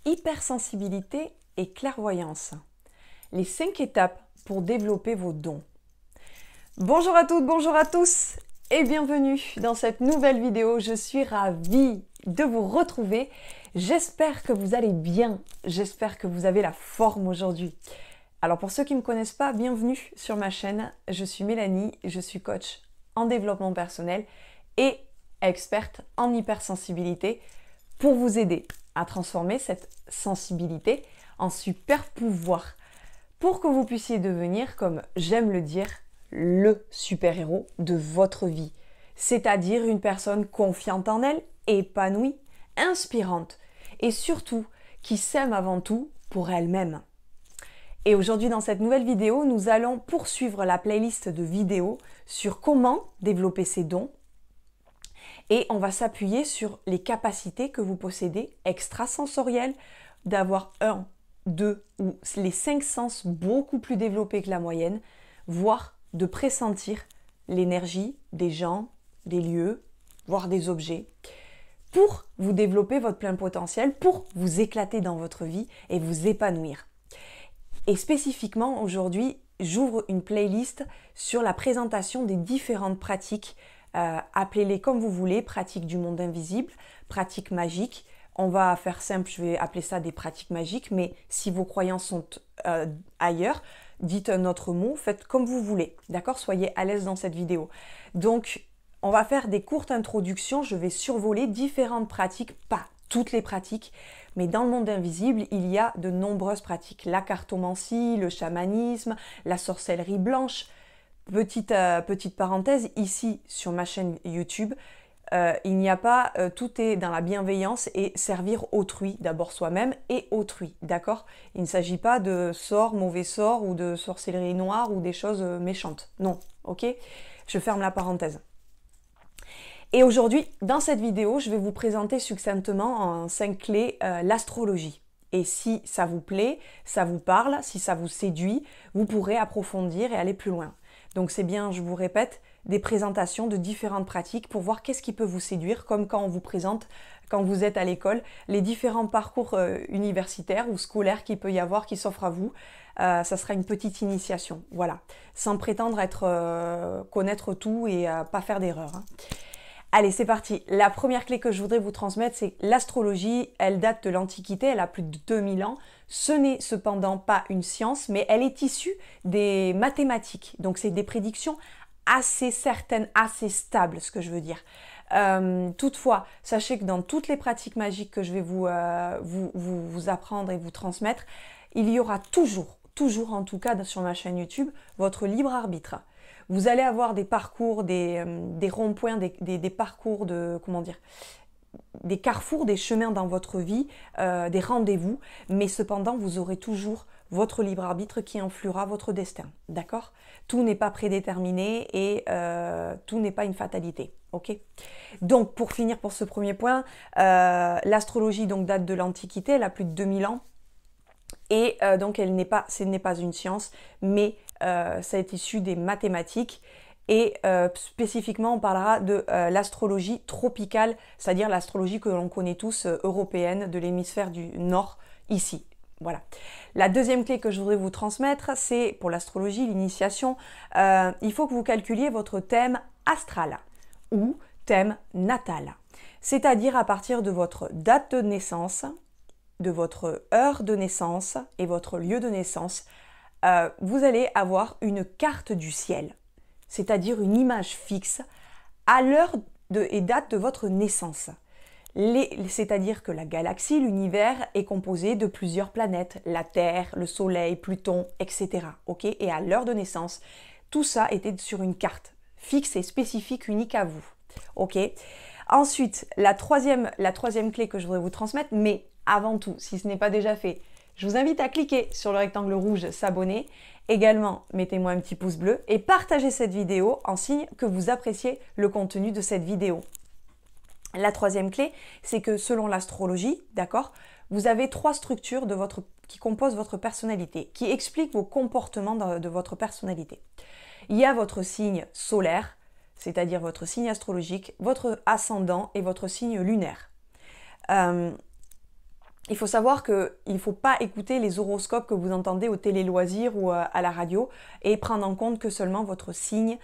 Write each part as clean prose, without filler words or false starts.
hypersensibilité et clairvoyance. Les 5 étapes pour développer vos dons. Bonjour à toutes, bonjour à tous et bienvenue dans cette nouvelle vidéo. Je suis ravie de vous retrouver. J'espère que vous allez bien, j'espère que vous avez la forme aujourd'hui. Alors pour ceux qui ne me connaissent pas, bienvenue sur ma chaîne. Je suis Mélanie, je suis coach en développement personnel et experte en hypersensibilité pour vous aider à transformer cette sensibilité en super pouvoir pour que vous puissiez devenir, comme j'aime le dire, le super-héros de votre vie. C'est-à-dire une personne confiante en elle, épanouie, inspirante et surtout qui s'aime avant tout pour elle-même. Et aujourd'hui dans cette nouvelle vidéo, nous allons poursuivre la playlist de vidéos sur comment développer ses dons et on va s'appuyer sur les capacités que vous possédez extrasensorielles, d'avoir un, deux ou les 5 sens beaucoup plus développés que la moyenne, voire de pressentir l'énergie des gens, des lieux, voire des objets, pour vous développer votre plein potentiel, pour vous éclater dans votre vie et vous épanouir. Et spécifiquement aujourd'hui, j'ouvre une playlist sur la présentation des différentes pratiques, appelez-les comme vous voulez, pratiques du monde invisible, pratiques magiques. On va faire simple, je vais appeler ça des pratiques magiques, mais si vos croyances sont ailleurs, dites un autre mot, faites comme vous voulez, d'accord? Soyez à l'aise dans cette vidéo. Donc, on va faire des courtes introductions, je vais survoler différentes pratiques, pas toutes les pratiques, mais dans le monde invisible, il y a de nombreuses pratiques. La cartomancie, le chamanisme, la sorcellerie blanche. Petite parenthèse, ici sur ma chaîne YouTube, il n'y a pas, tout est dans la bienveillance et servir autrui, d'abord soi-même et autrui, d'accord? Il ne s'agit pas de sorts, mauvais sorts ou de sorcellerie noire ou des choses méchantes, non, ok? Je ferme la parenthèse. Et aujourd'hui, dans cette vidéo, je vais vous présenter succinctement en 5 clés l'astrologie. Et si ça vous plaît, ça vous parle, si ça vous séduit, vous pourrez approfondir et aller plus loin. Donc c'est bien, je vous répète, des présentations de différentes pratiques pour voir qu'est-ce qui peut vous séduire, comme quand on vous présente, quand vous êtes à l'école, les différents parcours universitaires ou scolaires qu'il peut y avoir qui s'offrent à vous. Ça sera une petite initiation, voilà, sans prétendre connaître tout et pas faire d'erreur. Hein. Allez, c'est parti. La première clé que je voudrais vous transmettre, c'est l'astrologie. Elle date de l'Antiquité, elle a plus de 2000 ans. Ce n'est cependant pas une science, mais elle est issue des mathématiques. Donc, c'est des prédictions assez certaines, assez stables, ce que je veux dire. Toutefois, sachez que dans toutes les pratiques magiques que je vais vous apprendre et vous transmettre, il y aura toujours en tout cas sur ma chaîne YouTube, votre libre arbitre. Vous allez avoir des parcours, des ronds-points, des parcours de, comment dire, des carrefours, des chemins dans votre vie, des rendez-vous, mais cependant, vous aurez toujours votre libre arbitre qui influera votre destin, d'accord? Tout n'est pas prédéterminé et tout n'est pas une fatalité, ok? Donc, pour finir pour ce premier point, l'astrologie donc date de l'Antiquité, elle a plus de 2000 ans, et donc ce n'est pas une science, mais ça est issu des mathématiques et spécifiquement on parlera de l'astrologie tropicale, c'est-à-dire l'astrologie que l'on connaît tous, européenne, de l'hémisphère du nord, ici. Voilà. La deuxième clé que je voudrais vous transmettre, c'est pour l'astrologie, l'initiation, il faut que vous calculiez votre thème astral ou thème natal, c'est-à-dire à partir de votre date de naissance, de votre heure de naissance et votre lieu de naissance, vous allez avoir une carte du ciel, c'est-à-dire une image fixe à l'heure et date de votre naissance. C'est-à-dire que la galaxie, l'univers est composé de plusieurs planètes, la Terre, le Soleil, Pluton, etc. Okay, et à l'heure de naissance, tout ça était sur une carte fixe et spécifique, unique à vous. Okay. Ensuite, la troisième clé que je voudrais vous transmettre, mais avant tout, si ce n'est pas déjà fait, je vous invite à cliquer sur le rectangle rouge s'abonner. Également, mettez-moi un petit pouce bleu et partagez cette vidéo en signe que vous appréciez le contenu de cette vidéo. La troisième clé, c'est que selon l'astrologie, d'accord, vous avez 3 structures qui composent votre personnalité, qui expliquent vos comportements de votre personnalité. Il y a votre signe solaire, c'est-à-dire votre signe astrologique, votre ascendant et votre signe lunaire. Il faut savoir qu'il ne faut pas écouter les horoscopes que vous entendez au télé-loisirs ou à la radio et prendre en compte que seulement votre signe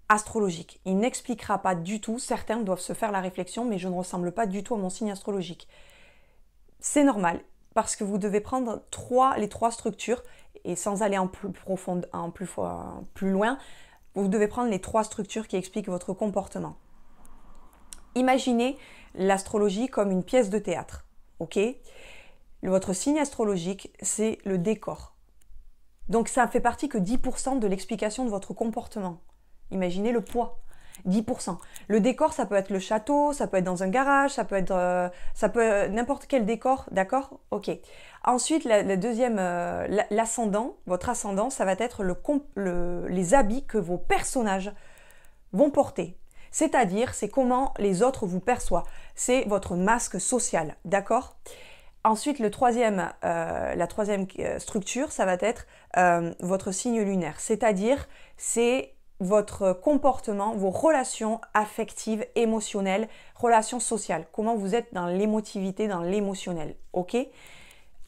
astrologique. Il n'expliquera pas du tout, certains doivent se faire la réflexion, mais je ne ressemble pas du tout à mon signe astrologique. C'est normal, parce que vous devez prendre les trois structures, et sans aller en plus profond, plus loin, vous devez prendre les trois structures qui expliquent votre comportement. Imaginez l'astrologie comme une pièce de théâtre, ok? Votre signe astrologique, c'est le décor. Donc ça fait partie que 10% de l'explication de votre comportement. Imaginez le poids, 10%. Le décor, ça peut être le château, ça peut être dans un garage, ça peut être n'importe quel décor, d'accord? Ok. Ensuite, l'ascendant, votre ascendant, ça va être les habits que vos personnages vont porter. C'est-à-dire, c'est comment les autres vous perçoivent. C'est votre masque social, d'accord? Ensuite, la troisième structure, ça va être votre signe lunaire. C'est-à-dire, c'est votre comportement, vos relations affectives, émotionnelles, relations sociales. Comment vous êtes dans l'émotivité, dans l'émotionnel. Ok?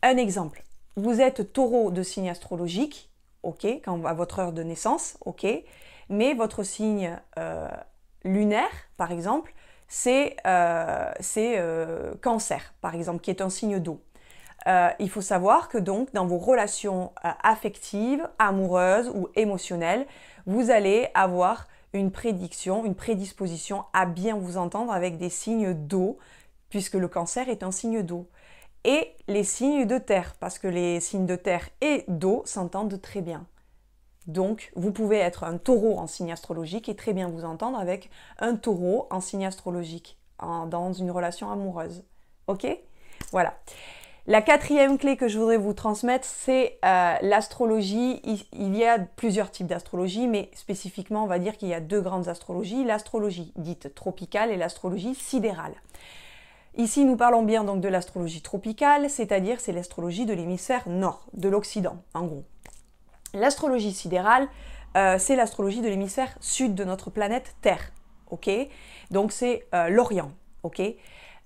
Un exemple. Vous êtes taureau de signe astrologique, ok, à votre heure de naissance, ok, mais votre signe lunaire, par exemple, c'est Cancer, par exemple, qui est un signe d'eau. Il faut savoir que donc, dans vos relations affectives, amoureuses ou émotionnelles, vous allez avoir une prédisposition à bien vous entendre avec des signes d'eau, puisque le Cancer est un signe d'eau. Et les signes de terre, parce que les signes de terre et d'eau s'entendent très bien. Donc, vous pouvez être un taureau en signe astrologique et très bien vous entendre avec un taureau en signe astrologique, dans une relation amoureuse. Ok? Voilà. La quatrième clé que je voudrais vous transmettre, c'est l'astrologie. Il y a plusieurs types d'astrologie, mais spécifiquement, on va dire qu'il y a deux grandes astrologies. L'astrologie dite tropicale et l'astrologie sidérale. Ici, nous parlons bien donc de l'astrologie tropicale, c'est-à-dire c'est l'astrologie de l'hémisphère nord, de l'Occident, en gros. L'astrologie sidérale, c'est l'astrologie de l'hémisphère sud de notre planète Terre, ok? Donc c'est l'Orient, ok?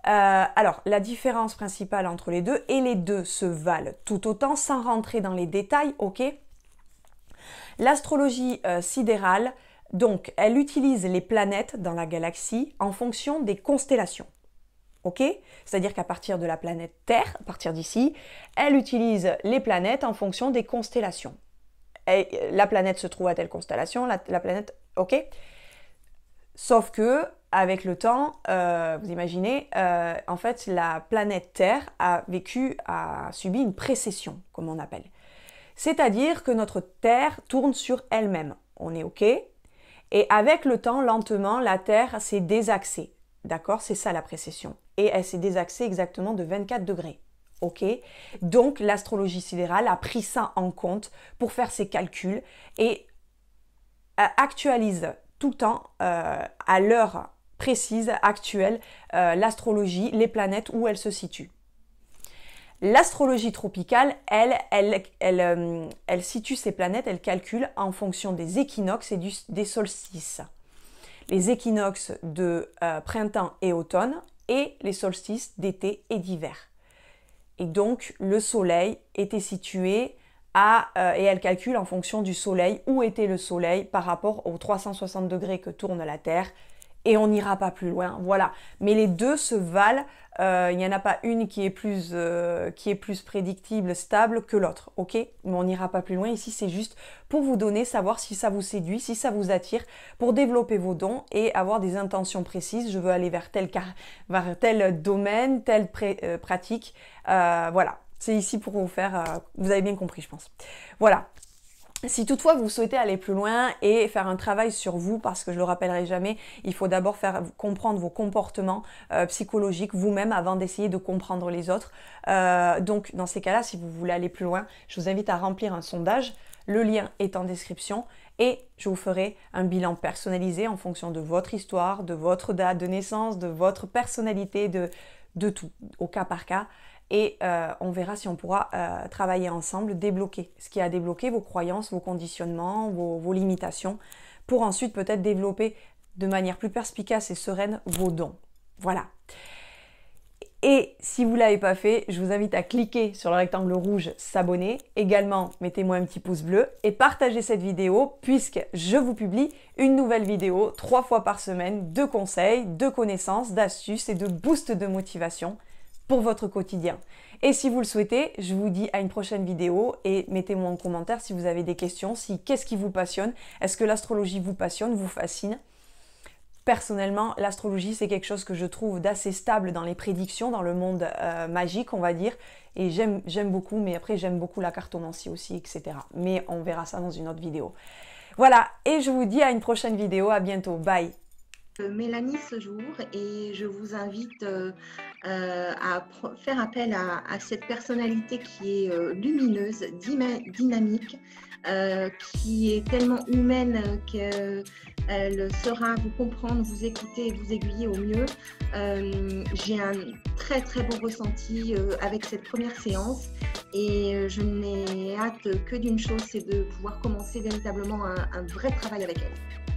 Alors, la différence principale entre les deux, et les deux se valent tout autant, sans rentrer dans les détails, ok? L'astrologie sidérale, donc, elle utilise les planètes dans la galaxie en fonction des constellations. Ok? C'est-à-dire qu'à partir de la planète Terre, à partir d'ici, elle utilise les planètes en fonction des constellations. Et la planète se trouve à telle constellation, la planète, ok? Sauf que, avec le temps, vous imaginez, en fait, la planète Terre a subi une précession, comme on appelle. C'est-à-dire que notre Terre tourne sur elle-même. On est ok? Et avec le temps, lentement, la Terre s'est désaxée. D'accord? C'est ça la précession. Et elle s'est désaxée exactement de 24 degrés. Ok? Donc l'astrologie sidérale a pris ça en compte pour faire ses calculs et actualise tout le temps, à l'heure précise, actuelle, l'astrologie, les planètes, où elles se situent. L'astrologie tropicale, elle situe ces planètes, elle calcule en fonction des équinoxes et des solstices. Les équinoxes de printemps et automne et les solstices d'été et d'hiver. Et donc, le soleil était situé et elle calcule en fonction du soleil, où était le soleil par rapport aux 360 degrés que tourne la Terre. Et on n'ira pas plus loin, voilà. Mais les deux se valent, il n'y en a pas une qui est plus prédictible, stable que l'autre, ok? Mais on n'ira pas plus loin, ici c'est juste pour vous donner, savoir si ça vous séduit, si ça vous attire, pour développer vos dons et avoir des intentions précises. Je veux aller vers tel domaine, telle pratique, voilà. C'est ici pour vous faire, vous avez bien compris je pense. Voilà. Si toutefois vous souhaitez aller plus loin et faire un travail sur vous, parce que je le rappellerai jamais, il faut d'abord faire comprendre vos comportements psychologiques vous-même avant d'essayer de comprendre les autres. Donc dans ces cas-là, si vous voulez aller plus loin, je vous invite à remplir un sondage. Le lien est en description et je vous ferai un bilan personnalisé en fonction de votre histoire, de votre date de naissance, de votre personnalité, de tout, au cas par cas. Et on verra si on pourra travailler ensemble, débloquer ce qui a débloqué vos croyances, vos conditionnements, vos limitations, pour ensuite peut-être développer de manière plus perspicace et sereine vos dons. Voilà. Et si vous ne l'avez pas fait, je vous invite à cliquer sur le rectangle rouge s'abonner. Également, mettez-moi un petit pouce bleu et partagez cette vidéo puisque je vous publie une nouvelle vidéo 3 fois par semaine de conseils, de connaissances, d'astuces et de boost de motivation pour votre quotidien. Et si vous le souhaitez, je vous dis à une prochaine vidéo et mettez-moi en commentaire si vous avez des questions, qu'est-ce qui vous passionne, est-ce que l'astrologie vous passionne, vous fascine. Personnellement, l'astrologie, c'est quelque chose que je trouve d'assez stable dans les prédictions, dans le monde magique, on va dire. Et j'aime beaucoup, mais après, j'aime beaucoup la cartomancie aussi, etc. Mais on verra ça dans une autre vidéo. Voilà, et je vous dis à une prochaine vidéo. À bientôt. Bye. Mélanie ce jour et je vous invite à faire appel à cette personnalité qui est lumineuse, dynamique, qui est tellement humaine qu'elle saura vous comprendre, vous écouter et vous aiguiller au mieux. J'ai un très très bon ressenti avec cette première séance et je n'ai hâte que d'une chose, c'est de pouvoir commencer véritablement un vrai travail avec elle.